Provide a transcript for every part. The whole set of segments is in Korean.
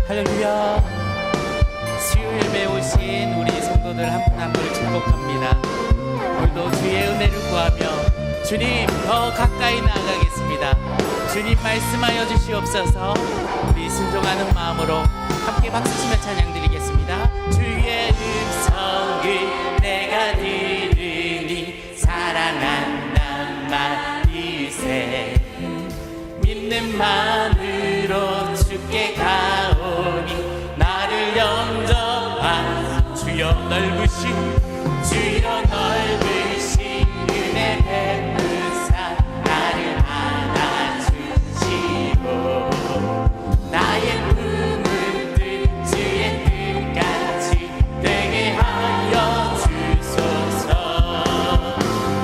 할렐루야. 수요일에 오신 우리 성도들 한 분 한 분을 축복합니다. 오늘도 주의 은혜를 구하며 주님 더 가까이 나아가겠습니다. 주님 말씀하여 주시옵소서. 우리 순종하는 마음으로 함께 박수치며 찬양 드리겠습니다. 주의 음성을 내가 들으니 사랑한단 말일세. 믿는 마음으로 주께 가오니 나를 영접한 주여 넓으신 주여 넓으신 은혜 베푸사 나를 안아주시고 나의 품은 뜻 주의 뜻같이 되게 하여 주소서.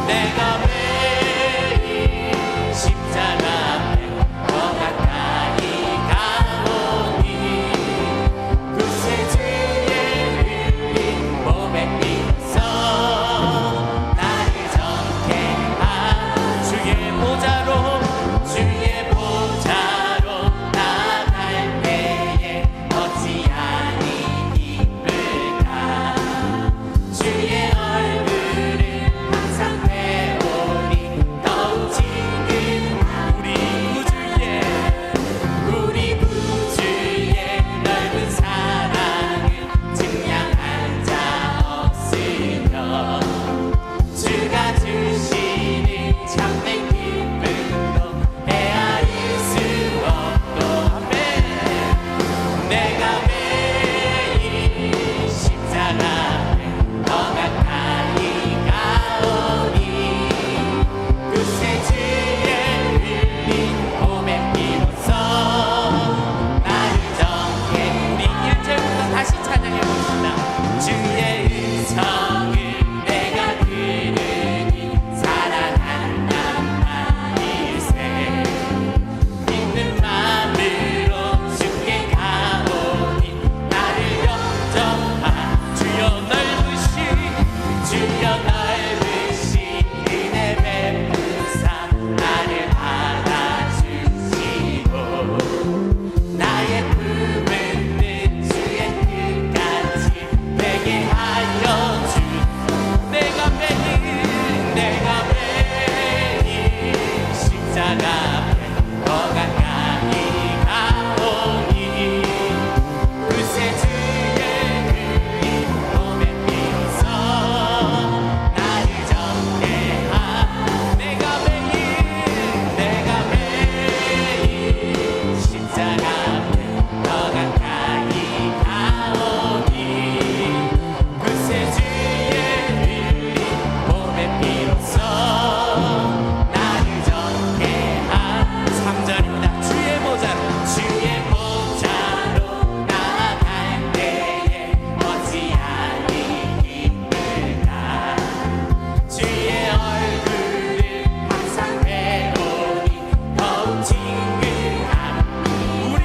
내가 매일 십자가 앞에 더 가까이 가오니 구세 주의 흘린 몸에 비서 나를 정케 한 주의 보좌로 나아갈 때에 어찌하니 기쁠까. 주의 얼굴을 항상 배우니 더욱 지금 우리 구주의 넓은 사랑을 증량할 자 없으며 주가 주시는 참된 기쁨도 헤아릴 수 없고. 아멘. 내가 매일 십자가 앞에 더 가까이 가오니 구세 주의 흘린 몸의 피로써 나를 정케. 우리 1절부터 다시 찬양해봅시다. 주의 음성을 내가 들으니 사랑한단 말일세. 믿는 마음으로 주께 가오니 나를 영접한 주여 넓으신 은혜 베푸사 나를 안아주시고 나의 품은 뜻 주의 뜻같이 되게 하여 주. 내가 매일 십자가 앞에 더 가까이 가오니 구세 주의 흘린 몸의 피로써 나를 정케 한. 내가 매일 십자가 앞에 더 가까이 가오니 구세 주의 흘린 몸의 피로써 나를 정케 한. 3절입니다. 주의 보좌로 나아갈 때에 어찌하니 기쁠까. 주의 얼굴을 항상 배우니 더욱 친근함. 우리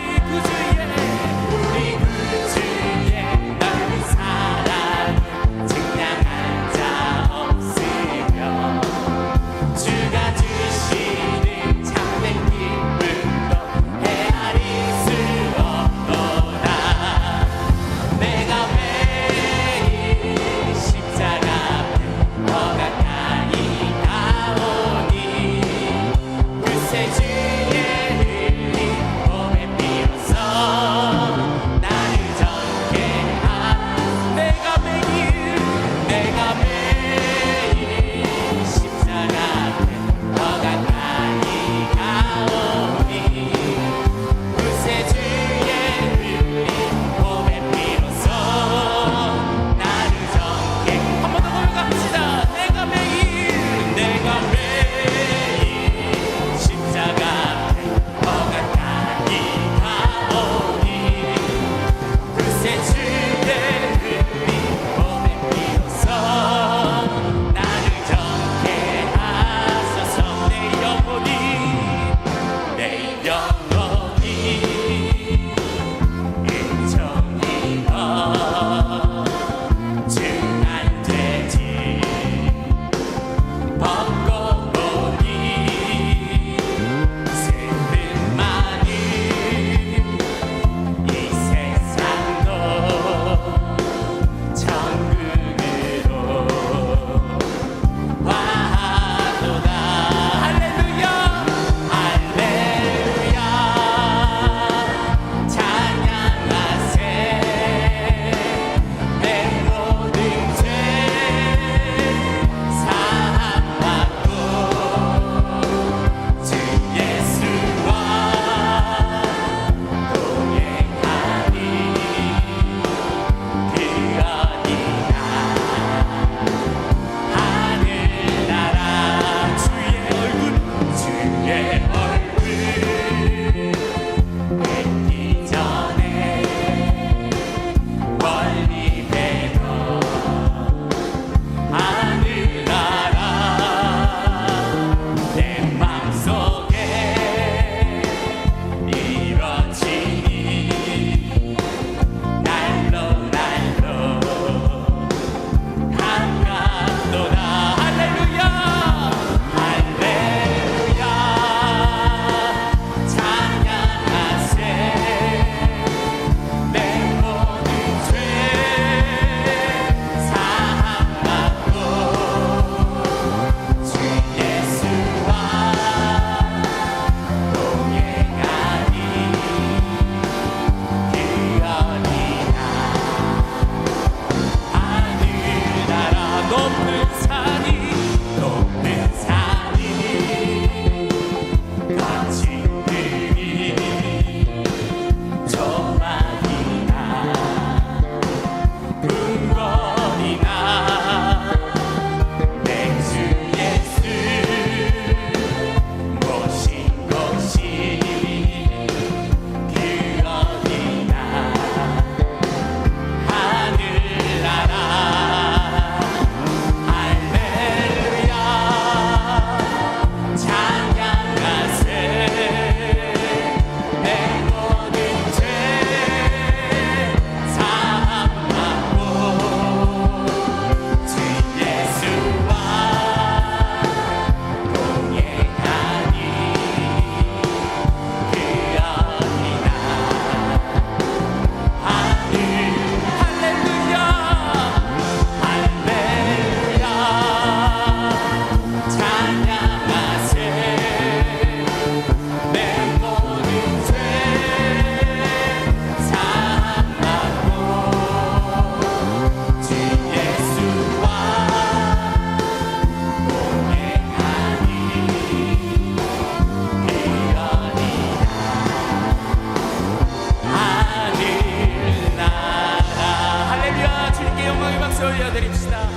올려드립시다.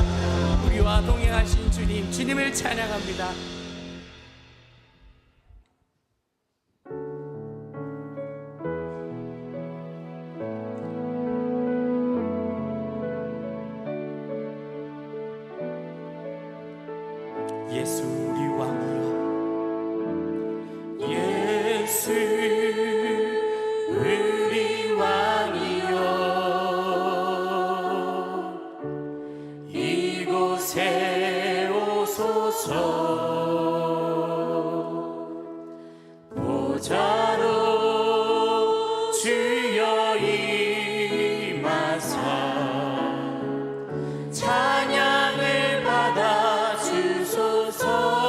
우리와 동행하신 주님, 주님을 찬양합니다. 예수 우리 왕이여, 예수 우리 왕이여, 이곳에 오소서. 보좌로 주여 임하사 찬양을 받아 주소서.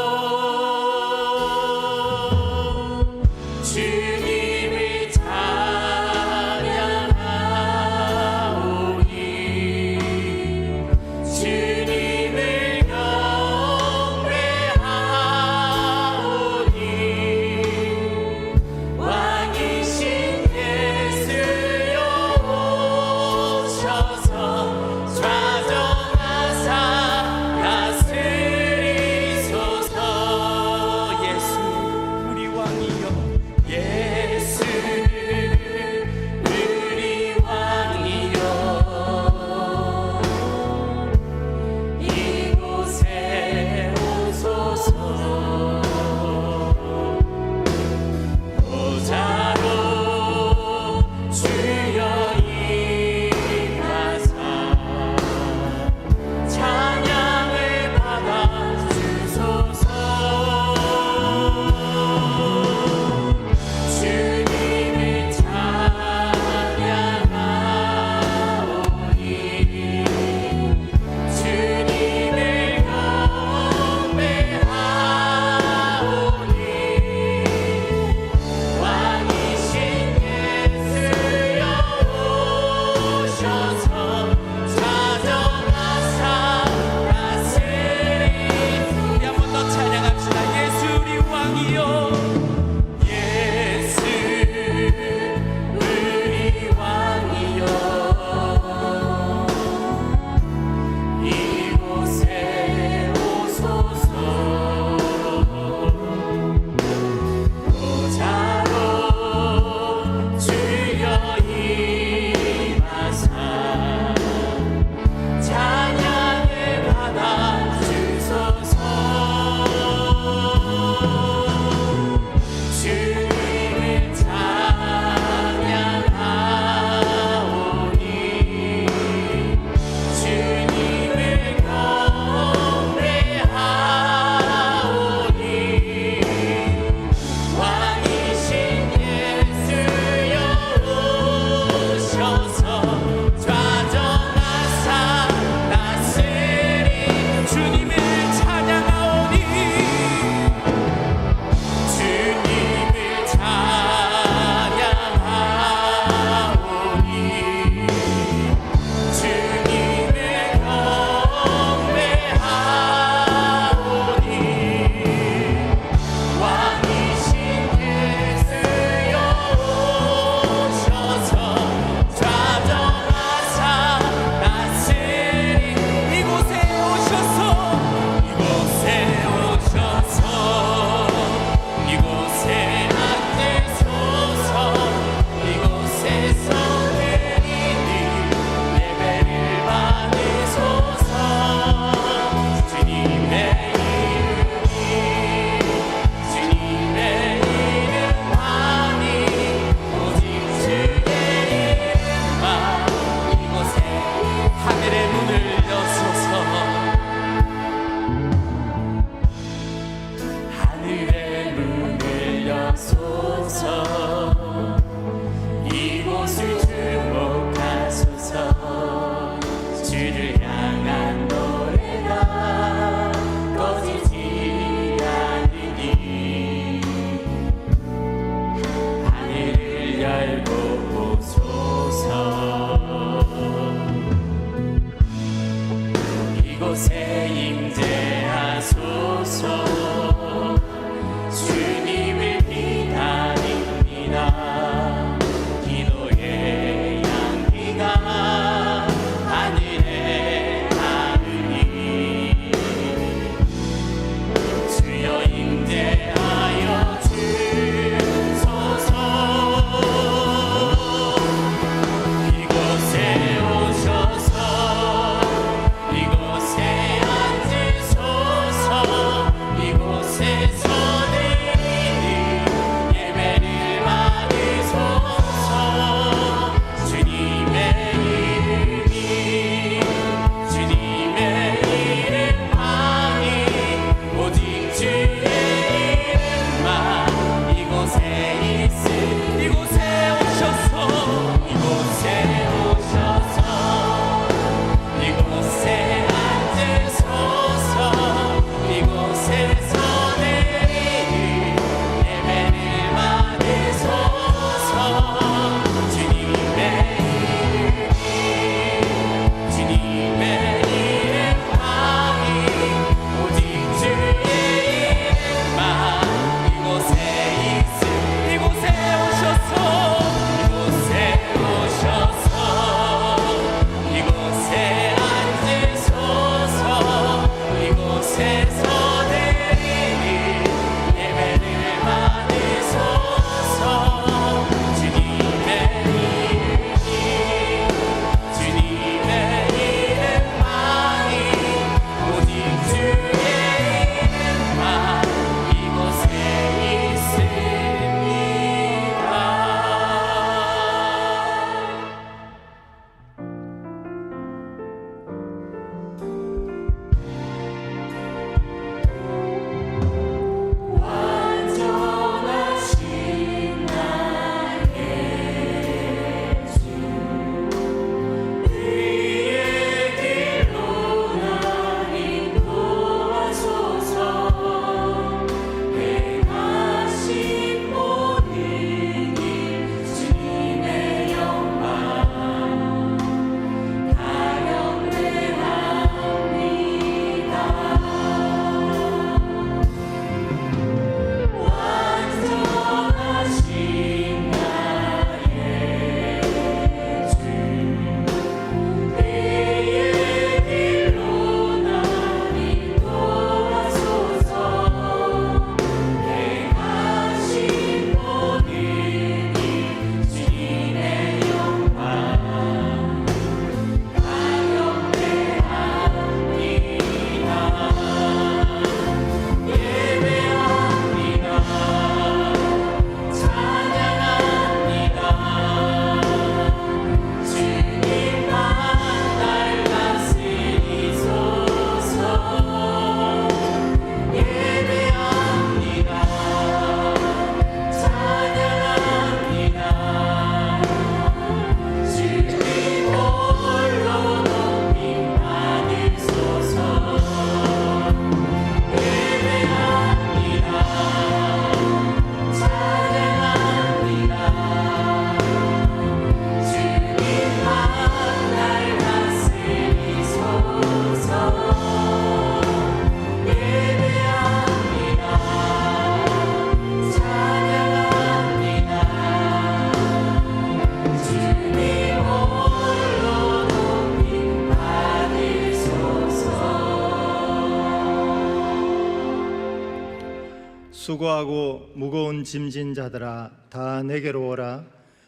수고하고 무거운 짐진 자들아 다 내게로 오라.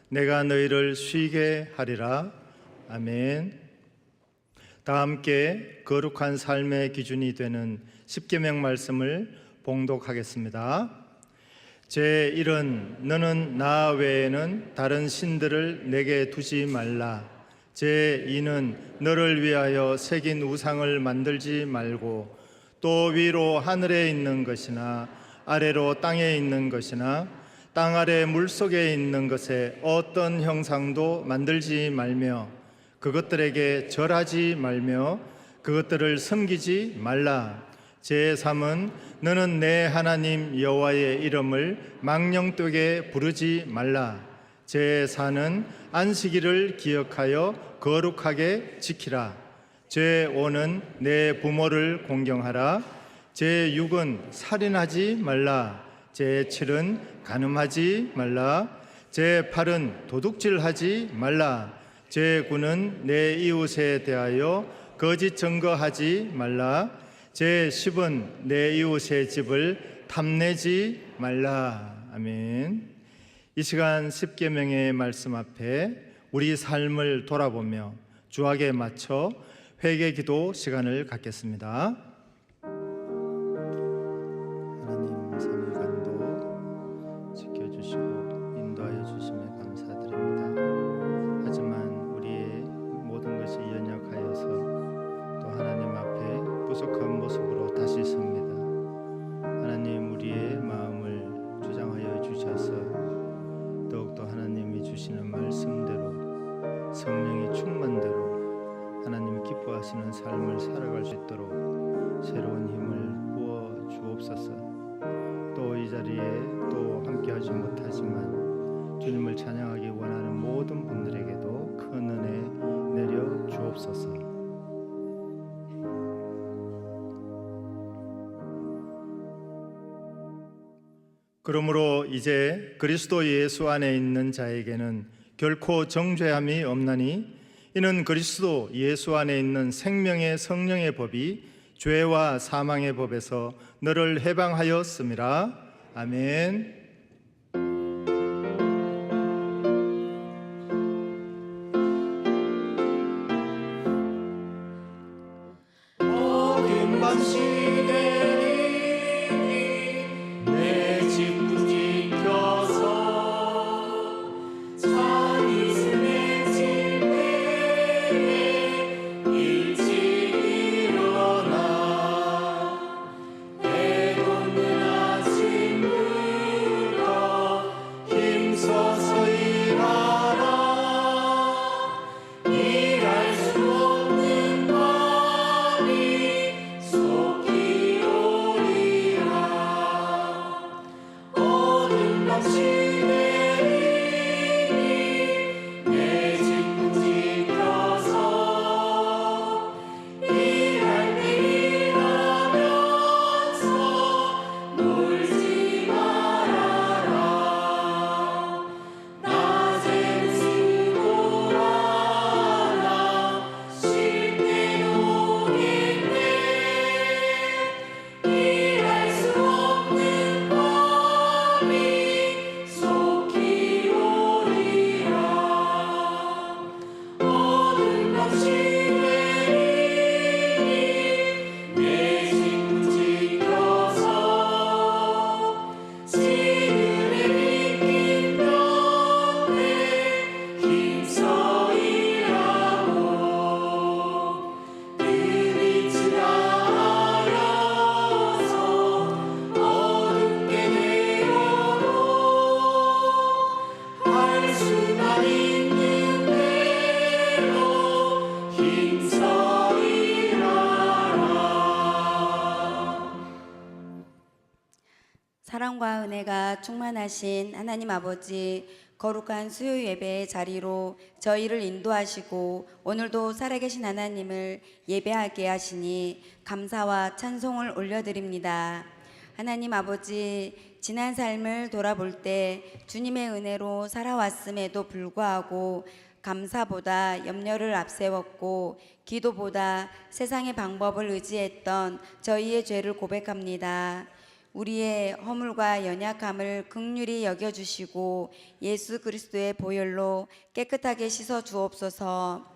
내가 너희를 쉬게 하리라. 아멘. 다 함께 거룩한 삶의 기준이 되는 십계명 말씀을 봉독하겠습니다. 제1은 너는 나 외에는 다른 신들을 내게 두지 말라. 제2는 너를 위하여 새긴 우상을 만들지 말고 또 위로 하늘에 있는 것이나 아래로 땅에 있는 것이나 땅 아래 물속에 있는 것에 어떤 형상도 만들지 말며 그것들에게 절하지 말며 그것들을 섬기지 말라. 제3은 너는 내 하나님 여호와의 이름을 망령되게 부르지 말라. 제4는 안식일을 기억하여 거룩하게 지키라. 제5는 내 부모를 공경하라. 제6은 살인하지 말라. 제7은 간음하지 말라. 제8은 도둑질하지 말라. 제9는 내 이웃에 대하여 거짓 증거하지 말라. 제10은 내 이웃의 집을 탐내지 말라. 아멘. 이 시간 십계명의 말씀 앞에 우리 삶을 돌아보며 주악에 맞춰 회개 기도 시간을 갖겠습니다. 하나님 3일간도 지켜주시고 인도하여 주심에 감사드립니다. 하지만 우리의 모든 것이 연약하여서 또 하나님 앞에 부족한 모습으로 다시 섭니다. 하나님 우리의 마음을 주장하여 주셔서 더욱더 하나님이 주시는 말씀대로 성령의 충만대로 하나님 기뻐하시는 삶을 살아갈 수 있도록 새로운 힘을 부어 주옵소서. 또 이 자리에 또 함께하지 못하지만 주님을 찬양하기 원하는 모든 분들에게도 큰 은혜 내려 주옵소서. 그러므로 이제 그리스도 예수 안에 있는 자에게는 결코 정죄함이 없나니 이는 그리스도 예수 안에 있는 생명의 성령의 법이 죄와 사망의 법에서 너를 해방하였음이라. 아멘. 모든 밤시대 사랑과 은혜가 충만하신 하나님 아버지, 거룩한 수요 예배의 자리로 저희를 인도하시고 오늘도 살아계신 하나님을 예배하게 하시니 감사와 찬송을 올려드립니다. 하나님 아버지, 지난 삶을 돌아볼 때 주님의 은혜로 살아왔음에도 불구하고 감사보다 염려를 앞세웠고 기도보다 세상의 방법을 의지했던 저희의 죄를 고백합니다. 우리의 허물과 연약함을 긍휼히 여겨주시고 예수 그리스도의 보혈로 깨끗하게 씻어 주옵소서.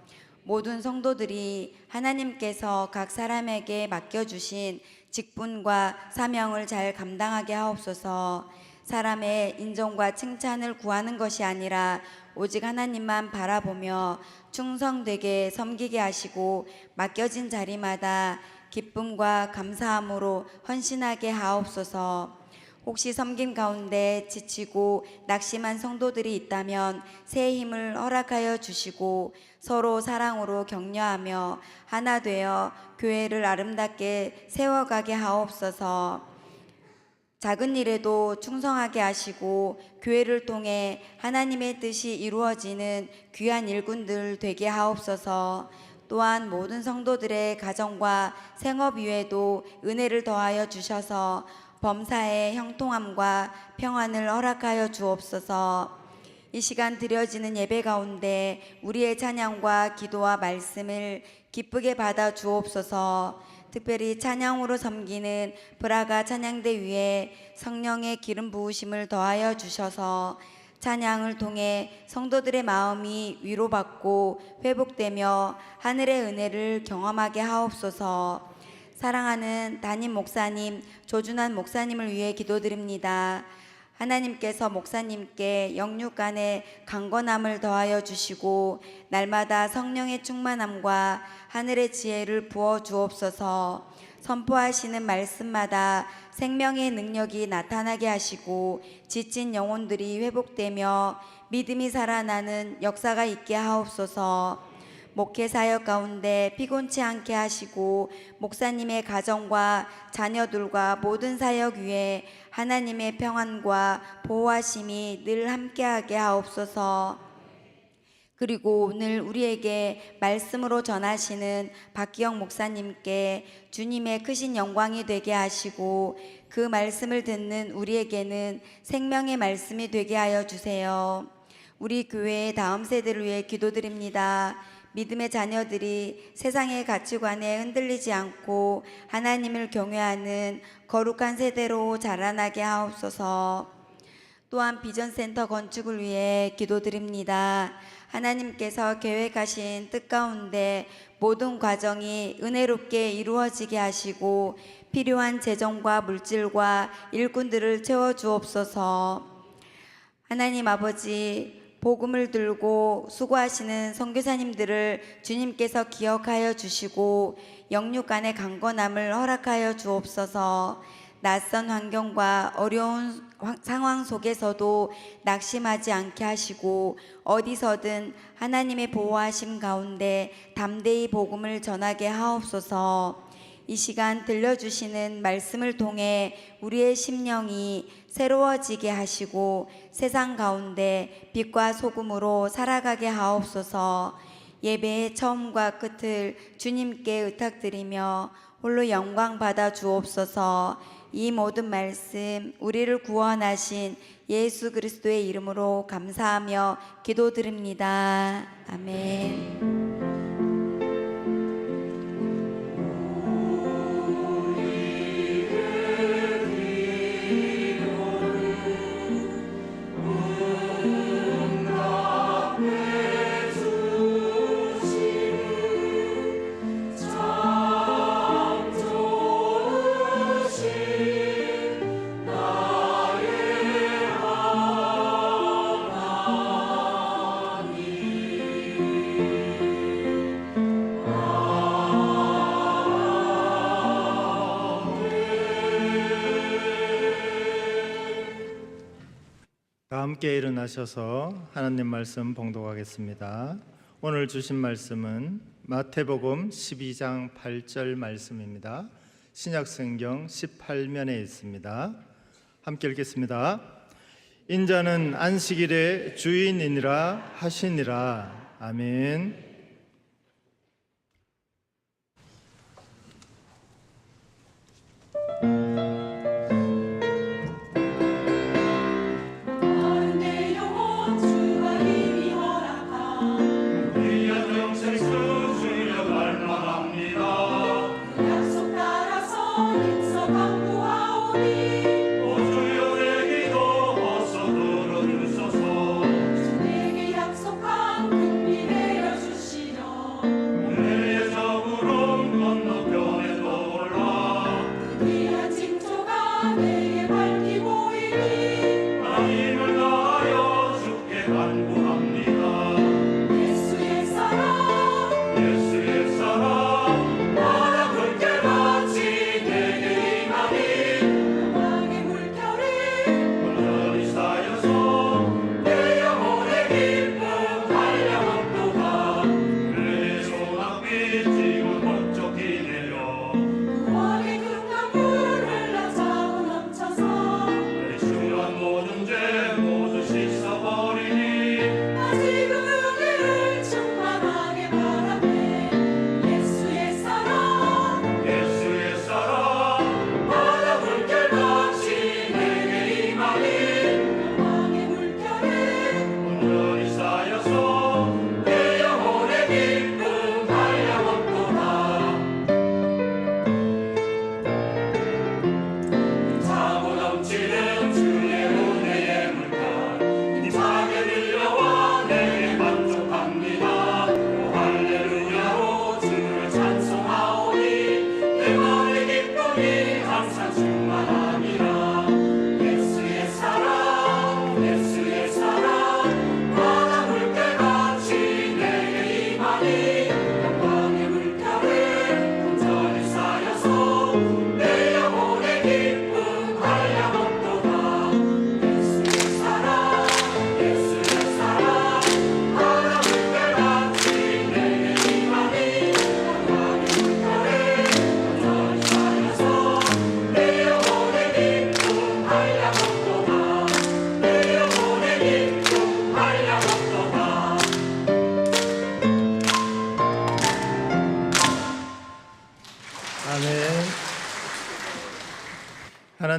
모든 성도들이 하나님께서 각 사람에게 맡겨주신 직분과 사명을 잘 감당하게 하옵소서. 사람의 인정과 칭찬을 구하는 것이 아니라 오직 하나님만 바라보며 충성되게 섬기게 하시고 맡겨진 자리마다 기쁨과 감사함으로 헌신하게 하옵소서. 혹시 섬김 가운데 지치고 낙심한 성도들이 있다면 새 힘을 허락하여 주시고 서로 사랑으로 격려하며 하나 되어 교회를 아름답게 세워가게 하옵소서. 작은 일에도 충성하게 하시고 교회를 통해 하나님의 뜻이 이루어지는 귀한 일꾼들 되게 하옵소서. 또한 모든 성도들의 가정과 생업 위에도 은혜를 더하여 주셔서 범사의 형통함과 평안을 허락하여 주옵소서. 이 시간 드려지는 예배 가운데 우리의 찬양과 기도와 말씀을 기쁘게 받아 주옵소서. 특별히 찬양으로 섬기는 브라가 찬양대 위에 성령의 기름 부으심을 더하여 주셔서 찬양을 통해 성도들의 마음이 위로받고 회복되며 하늘의 은혜를 경험하게 하옵소서. 사랑하는 담임 목사님, 조준환 목사님을 위해 기도드립니다. 하나님께서 목사님께 영육간의 강건함을 더하여 주시고 날마다 성령의 충만함과 하늘의 지혜를 부어 주옵소서. 선포하시는 말씀마다 생명의 능력이 나타나게 하시고 지친 영혼들이 회복되며 믿음이 살아나는 역사가 있게 하옵소서. 목회 사역 가운데 피곤치 않게 하시고 목사님의 가정과 자녀들과 모든 사역 위에 하나님의 평안과 보호하심이 늘 함께하게 하옵소서. 그리고 오늘 우리에게 말씀으로 전하시는 박기영 목사님께 주님의 크신 영광이 되게 하시고 그 말씀을 듣는 우리에게는 생명의 말씀이 되게 하여 주세요. 우리 교회의 다음 세대를 위해 기도드립니다. 믿음의 자녀들이 세상의 가치관에 흔들리지 않고 하나님을 경외하는 거룩한 세대로 자라나게 하옵소서. 또한 비전센터 건축을 위해 기도드립니다. 하나님께서 계획하신 뜻 가운데 모든 과정이 은혜롭게 이루어지게 하시고 필요한 재정과 물질과 일꾼들을 채워주옵소서. 하나님 아버지, 복음을 들고 수고하시는 선교사님들을 주님께서 기억하여 주시고 영육간의 강건함을 허락하여 주옵소서. 낯선 환경과 어려운 상황 속에서도 낙심하지 않게 하시고 어디서든 하나님의 보호하심 가운데 담대히 복음을 전하게 하옵소서. 이 시간 들려주시는 말씀을 통해 우리의 심령이 새로워지게 하시고 세상 가운데 빛과 소금으로 살아가게 하옵소서. 예배의 처음과 끝을 주님께 의탁드리며 홀로 영광 받아 주옵소서. 이 모든 말씀 우리를 구원하신 예수 그리스도의 이름으로 감사하며 기도드립니다. 아멘. 함께 일어나셔서 하나님 말씀 봉독하겠습니다. 오늘 주신 말씀은 마태복음 12장 8절 말씀입니다. 신약성경 18면에 있습니다. 함께 읽겠습니다. 인자는 안식일의 주인이니라 하시니라. 아멘. 약속 따라서 힘써 강구하오니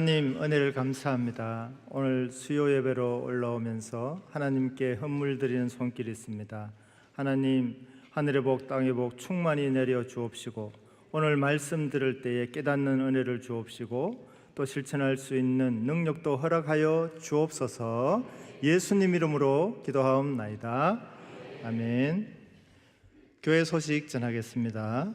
하나님 은혜를 감사합니다. 오늘 수요 예배로 올라오면서 하나님께 헌물 드리는 손길이 있습니다. 하나님, 하늘의 복 땅의 복 충만히 내려 주옵시고 오늘 말씀 들을 때에 깨닫는 은혜를 주옵시고 또 실천할 수 있는 능력도 허락하여 주옵소서. 예수님 이름으로 기도하옵나이다. 아멘. 교회 소식 전하겠습니다.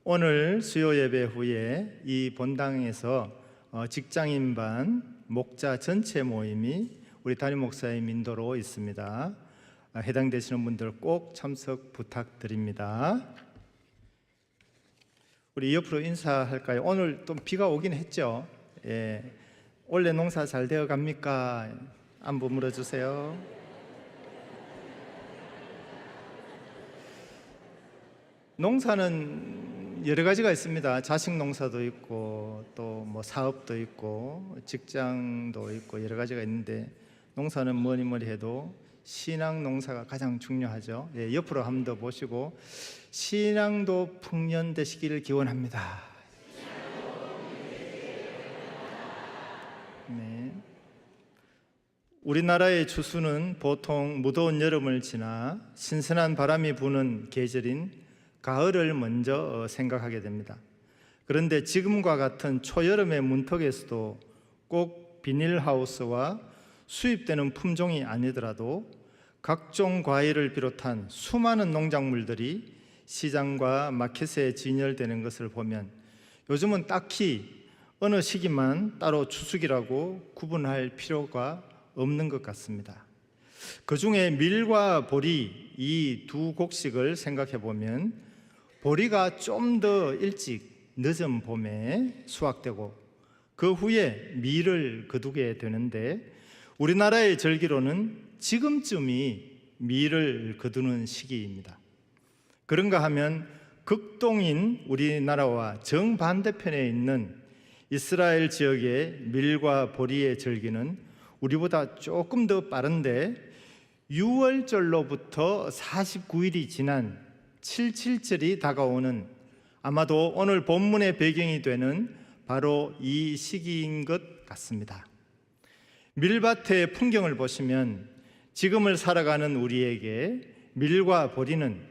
오늘 수요 예배 후에 이 본당에서 직장인반 목자 전체 모임이 우리 담임 목사의 인도로 있습니다. 해당되시는 분들 꼭 참석 부탁드립니다. 우리 옆으로 인사할까요? 오늘 또 비가 오긴 했죠. 예. 올해 농사 잘 되어 갑니까? 안부 물어주세요. 농사는 여러 가지가 있습니다. 자식 농사도 있고 또 뭐 사업도 있고 직장도 있고 여러 가지가 있는데 농사는 뭐니 해도 신앙 농사가 가장 중요하죠. 예, 옆으로 한 번 더 보시고 신앙도 풍년되시기를 기원합니다. 네. 우리나라의 추수는 보통 무더운 여름을 지나 신선한 바람이 부는 계절인 가을을 먼저 생각하게 됩니다. 그런데 지금과 같은 초여름의 문턱에서도 꼭 비닐하우스와 수입되는 품종이 아니더라도 각종 과일을 비롯한 수많은 농작물들이 시장과 마켓에 진열되는 것을 보면 요즘은 딱히 어느 시기만 따로 추수기라고 구분할 필요가 없는 것 같습니다. 그 중에 밀과 보리 이 두 곡식을 생각해 보면 보리가 좀 더 일찍 늦은 봄에 수확되고 그 후에 밀을 거두게 되는데 우리나라의 절기로는 지금쯤이 밀을 거두는 시기입니다. 그런가 하면 극동인 우리나라와 정반대편에 있는 이스라엘 지역의 밀과 보리의 절기는 우리보다 조금 더 빠른데 6월절로부터 49일이 지난 77절이 다가오는 아마도 오늘 본문의 배경이 되는 바로 이 시기인 것 같습니다. 밀밭의 풍경을 보시면 지금을 살아가는 우리에게 밀과 보리는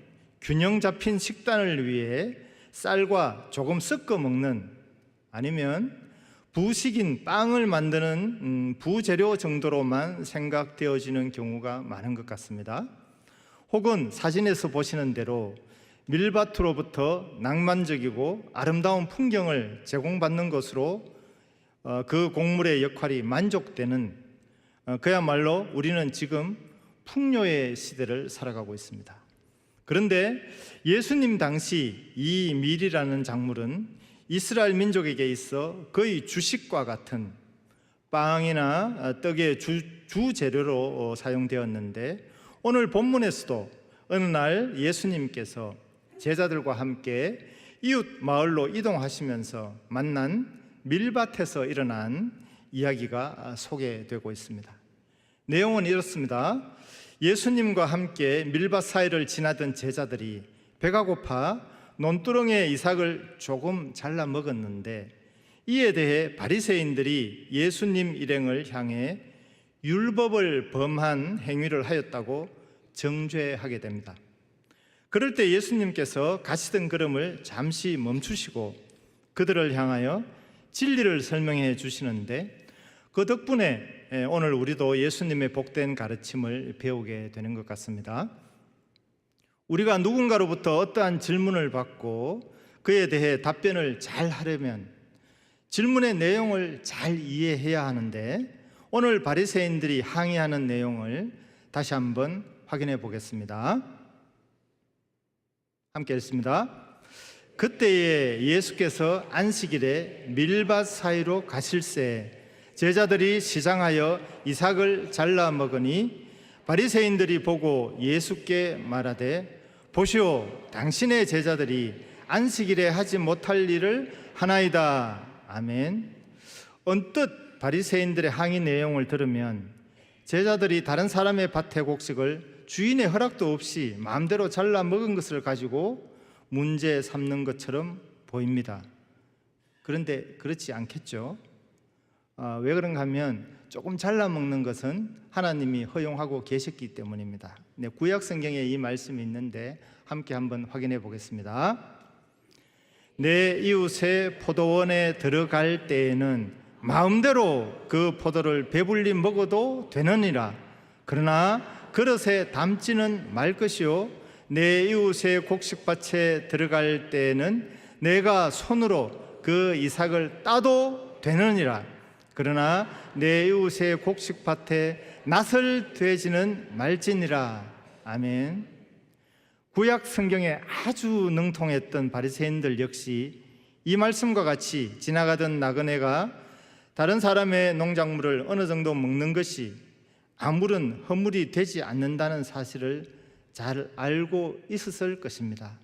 균형 잡힌 식단을 위해 쌀과 조금 섞어 먹는 아니면 부식인 빵을 만드는 부재료 정도로만 생각되어지는 경우가 많은 것 같습니다. 혹은 사진에서 보시는 대로 밀밭으로부터 낭만적이고 아름다운 풍경을 제공받는 것으로 그 곡물의 역할이 만족되는 그야말로 우리는 지금 풍요의 시대를 살아가고 있습니다. 그런데 예수님 당시 이 밀이라는 작물은 이스라엘 민족에게 있어 거의 주식과 같은 빵이나 떡의 주재료로 사용되었는데 오늘 본문에서도 어느 날 예수님께서 제자들과 함께 이웃 마을로 이동하시면서 만난 밀밭에서 일어난 이야기가 소개되고 있습니다. 내용은 이렇습니다. 예수님과 함께 밀밭 사이를 지나던 제자들이 배가 고파 논두렁에 이삭을 조금 잘라 먹었는데 이에 대해 바리새인들이 예수님 일행을 향해 율법을 범한 행위를 하였다고 정죄하게 됩니다. 그럴 때 예수님께서 가시던 걸음을 잠시 멈추시고 그들을 향하여 진리를 설명해 주시는데 그 덕분에 오늘 우리도 예수님의 복된 가르침을 배우게 되는 것 같습니다. 우리가 누군가로부터 어떠한 질문을 받고 그에 대해 답변을 잘 하려면 질문의 내용을 잘 이해해야 하는데 오늘 바리새인들이 항의하는 내용을 다시 한번 확인해 보겠습니다. 함께 읽습니다. 그때에 예수께서 안식일에 밀밭 사이로 가실새 제자들이 시장하여 이삭을 잘라 먹으니 바리새인들이 보고 예수께 말하되 보시오 당신의 제자들이 안식일에 하지 못할 일을 하나이다. 아멘. 언뜻 바리새인들의 항의 내용을 들으면 제자들이 다른 사람의 밭의 곡식을 주인의 허락도 없이 마음대로 잘라 먹은 것을 가지고 문제 삼는 것처럼 보입니다. 그런데 그렇지 않겠죠? 왜 그런가 하면 조금 잘라 먹는 것은 하나님이 허용하고 계셨기 때문입니다. 네, 구약 성경에 이 말씀이 있는데 함께 한번 확인해 보겠습니다. 내 이웃의 포도원에 들어갈 때에는 마음대로 그 포도를 배불리 먹어도 되느니라. 그러나 그릇에 담지는 말 것이요, 내 이웃의 곡식밭에 들어갈 때에는 내가 손으로 그 이삭을 따도 되느니라. 그러나 내 이웃의 곡식밭에 낫을 되지는 말지니라. 아멘. 구약 성경에 아주 능통했던 바리새인들 역시 이 말씀과 같이 지나가던 나그네가 다른 사람의 농작물을 어느 정도 먹는 것이 아무런 허물이 되지 않는다는 사실을 잘 알고 있었을 것입니다.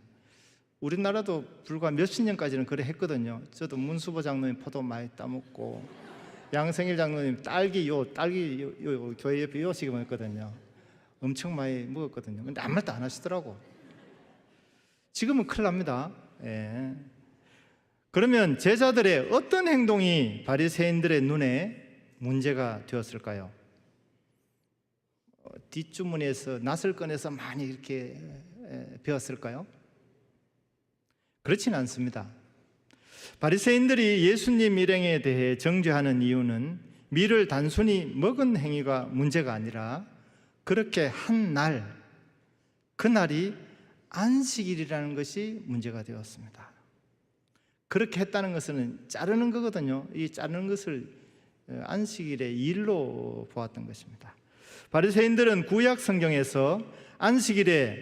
우리나라도 불과 몇십 년까지는 그래 했거든요. 저도 문수보 장로님 포도 많이 따먹고 양성일 장로님 딸기 교회 옆에 요식이 먹었거든요. 엄청 많이 먹었거든요. 근데 아무 말도 안 하시더라고. 지금은 큰일 납니다. 예. 그러면 제자들의 어떤 행동이 바리새인들의 눈에 문제가 되었을까요? 뒷주머니에서 낫을 꺼내서 많이 이렇게 배웠을까요? 그렇지는 않습니다. 바리새인들이 예수님 일행에 대해 정죄하는 이유는 밀을 단순히 먹은 행위가 문제가 아니라 그렇게 한 날, 그날이 안식일이라는 것이 문제가 되었습니다. 그렇게 했다는 것은 자르는 거거든요. 이 자르는 것을 안식일의 일로 보았던 것입니다. 바리새인들은 구약 성경에서 안식일에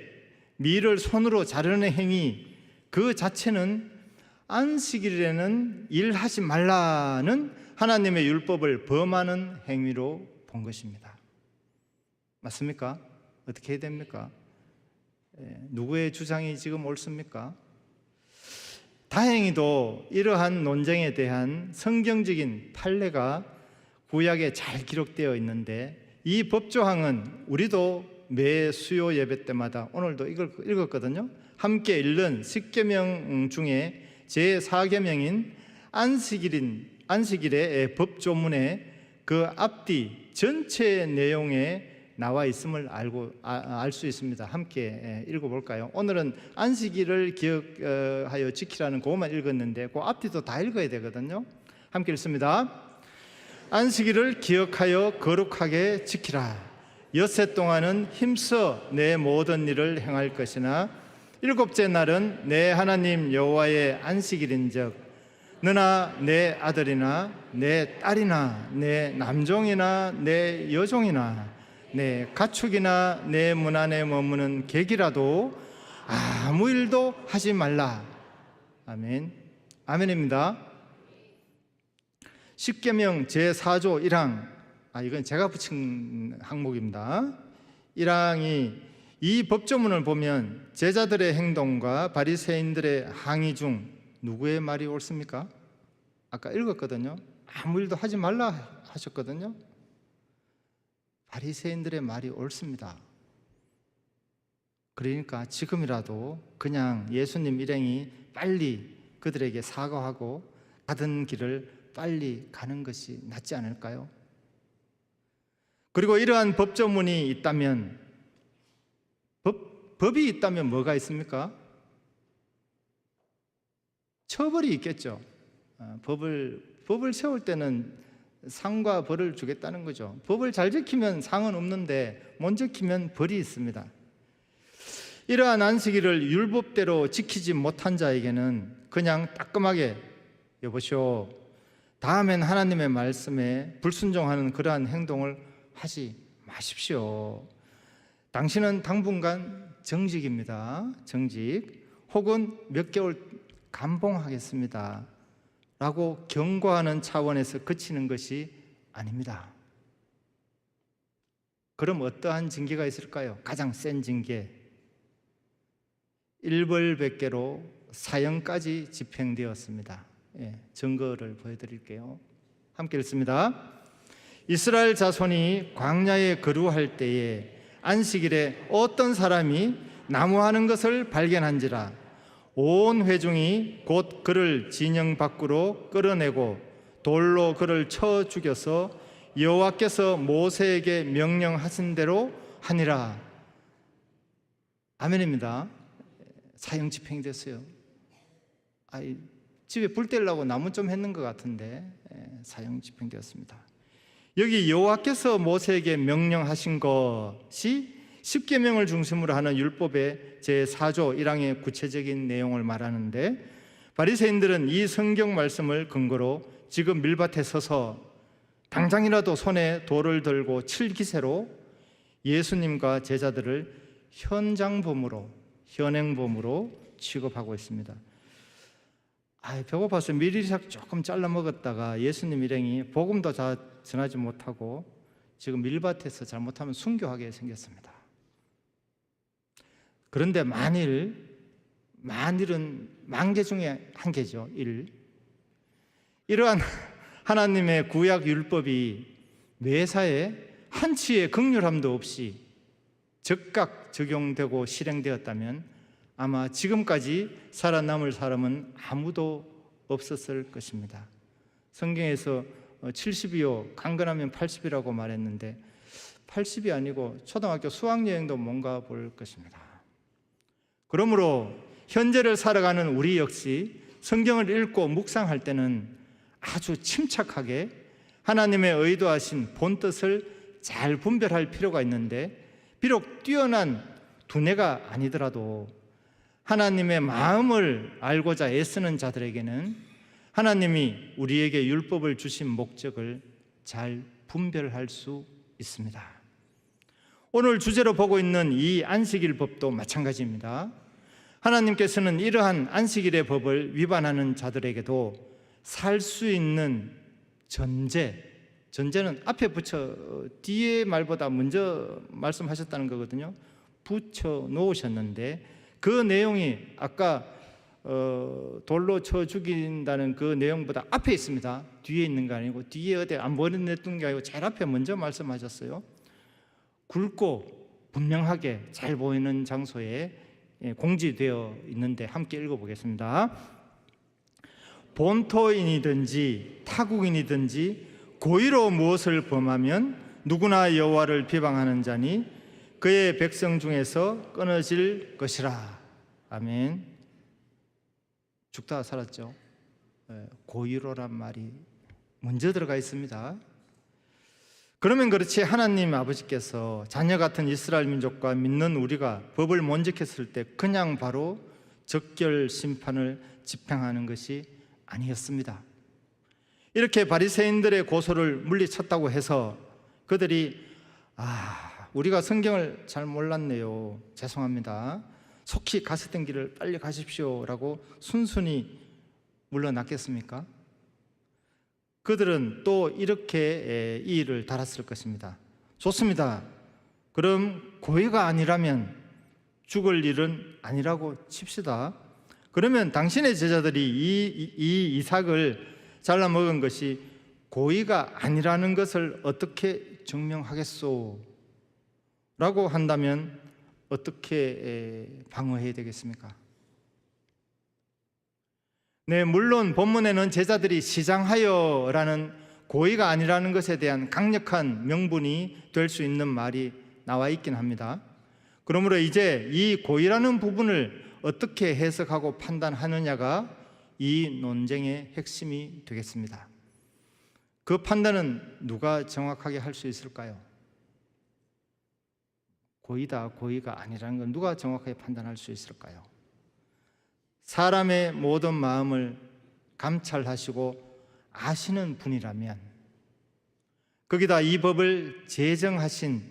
밀을 손으로 자르는 행위 그 자체는 안식일에는 일하지 말라는 하나님의 율법을 범하는 행위로 본 것입니다. 맞습니까? 어떻게 해야 됩니까? 누구의 주장이 지금 옳습니까? 다행히도 이러한 논쟁에 대한 성경적인 판례가 구약에 잘 기록되어 있는데 이 법조항은 우리도 매 수요 예배 때마다 오늘도 이걸 읽었거든요. 함께 읽는 10계명 중에 제4계명인 안식일의 법조문에 그 앞뒤 전체 내용에 나와 있음을 알 수 있습니다. 함께 읽어볼까요? 오늘은 안식일을 기억하여 지키라는 그것만 읽었는데 그 앞뒤도 다 읽어야 되거든요. 함께 읽습니다. 안식일을 기억하여 거룩하게 지키라. 엿새 동안은 힘써 내 모든 일을 행할 것이나 일곱째 날은 내 하나님 여호와의 안식일인즉 너나 내 아들이나 내 딸이나 내 남종이나 내 여종이나 내 가축이나 내 문 안에 머무는 객이라도 아무 일도 하지 말라. 아멘. 아멘입니다. 10계명 제4조 1항, 이건 제가 붙인 항목입니다. 1항이 이 법조문을 보면 제자들의 행동과 바리새인들의 항의 중 누구의 말이 옳습니까? 아까 읽었거든요. 아무 일도 하지 말라 하셨거든요. 바리새인들의 말이 옳습니다. 그러니까 지금이라도 그냥 예수님 일행이 빨리 그들에게 사과하고 가던 길을 빨리 가는 것이 낫지 않을까요? 그리고 이러한 법조문이 있다면 법이 있다면 뭐가 있습니까? 처벌이 있겠죠. 법을 세울 때는 상과 벌을 주겠다는 거죠. 법을 잘 지키면 상은 없는데 못 지키면 벌이 있습니다. 이러한 안식일을 율법대로 지키지 못한 자에게는 그냥 따끔하게 여보시오, 다음엔 하나님의 말씀에 불순종하는 그러한 행동을 하지 마십시오. 당신은 당분간 정직입니다. 정직 혹은 몇 개월 감봉하겠습니다 라고 경고하는 차원에서 그치는 것이 아닙니다. 그럼 어떠한 징계가 있을까요? 가장 센 징계, 일벌백계로 사형까지 집행되었습니다. 증거를 보여드릴게요. 함께 읽습니다. 이스라엘 자손이 광야에 거류할 때에 안식일에 어떤 사람이 나무하는 것을 발견한지라 온 회중이 곧 그를 진영 밖으로 끌어내고 돌로 그를 쳐 죽여서 여호와께서 모세에게 명령하신 대로 하니라. 아멘입니다. 사형 집행이 됐어요. 집에 불 떼려고 나무 좀 했는 것 같은데 사형 집행되었습니다. 여기 여호와께서 모세에게 명령하신 것이 십계명을 중심으로 하는 율법의 제4조 1항의 구체적인 내용을 말하는데, 바리새인들은 이 성경 말씀을 근거로 지금 밀밭에 서서 당장이라도 손에 돌을 들고 칠 기세로 예수님과 제자들을 현행범으로 취급하고 있습니다. 배고파서 미리작 조금 잘라 먹었다가 예수님 일행이 복음도 다 전하지 못하고 지금 밀밭에서 잘못하면 순교하게 생겼습니다. 그런데 만일은 만개 중에 한 개죠. 이러한 하나님의 구약 율법이 매사에 한치의 긍휼함도 없이 즉각 적용되고 실행되었다면 아마 지금까지 살아남을 사람은 아무도 없었을 것입니다. 성경에서 70이요 강건하면 80이라고 말했는데 80이 아니고 초등학교 수학여행도 뭔가 볼 것입니다. 그러므로 현재를 살아가는 우리 역시 성경을 읽고 묵상할 때는 아주 침착하게 하나님의 의도하신 본뜻을 잘 분별할 필요가 있는데, 비록 뛰어난 두뇌가 아니더라도 하나님의 마음을 알고자 애쓰는 자들에게는 하나님이 우리에게 율법을 주신 목적을 잘 분별할 수 있습니다. 오늘 주제로 보고 있는 이 안식일법도 마찬가지입니다. 하나님께서는 이러한 안식일의 법을 위반하는 자들에게도 살 수 있는 전제는 앞에 붙여 뒤에 말보다 먼저 말씀하셨다는 거거든요. 붙여 놓으셨는데 그 내용이 아까 돌로 쳐 죽인다는 그 내용보다 앞에 있습니다. 뒤에 있는 거 아니고 뒤에 어디 안 보내둔 게 아니고 제일 앞에 먼저 말씀하셨어요. 굵고 분명하게 잘 보이는 장소에 공지되어 있는데 함께 읽어보겠습니다. 본토인이든지 타국인이든지 고의로 무엇을 범하면 누구나 여호와를 비방하는 자니 그의 백성 중에서 끊어질 것이라. 아멘. 죽다 살았죠. 고의로란 말이 먼저 들어가 있습니다. 그러면 그렇지, 하나님 아버지께서 자녀 같은 이스라엘 민족과 믿는 우리가 법을 못 지켰을 때 그냥 바로 적결 심판을 집행하는 것이 아니었습니다. 이렇게 바리새인들의 고소를 물리쳤다고 해서 그들이 우리가 성경을 잘 몰랐네요, 죄송합니다, 속히 가시던 길을 빨리 가십시오 라고 순순히 물러났겠습니까? 그들은 또 이렇게 이 일을 달았을 것입니다. 좋습니다. 그럼 고의가 아니라면 죽을 일은 아니라고 칩시다. 그러면 당신의 제자들이 이 이삭을 잘라 먹은 것이 고의가 아니라는 것을 어떻게 증명하겠소? 라고 한다면 어떻게 방어해야 되겠습니까? 네, 물론 본문에는 제자들이 시장하여라는 고의가 아니라는 것에 대한 강력한 명분이 될 수 있는 말이 나와 있긴 합니다. 그러므로 이제 이 고의라는 부분을 어떻게 해석하고 판단하느냐가 이 논쟁의 핵심이 되겠습니다. 그 판단은 누가 정확하게 할 수 있을까요? 고의다, 고의가 아니라는 건 누가 정확하게 판단할 수 있을까요? 사람의 모든 마음을 감찰하시고 아시는 분이라면, 거기다 이 법을 제정하신,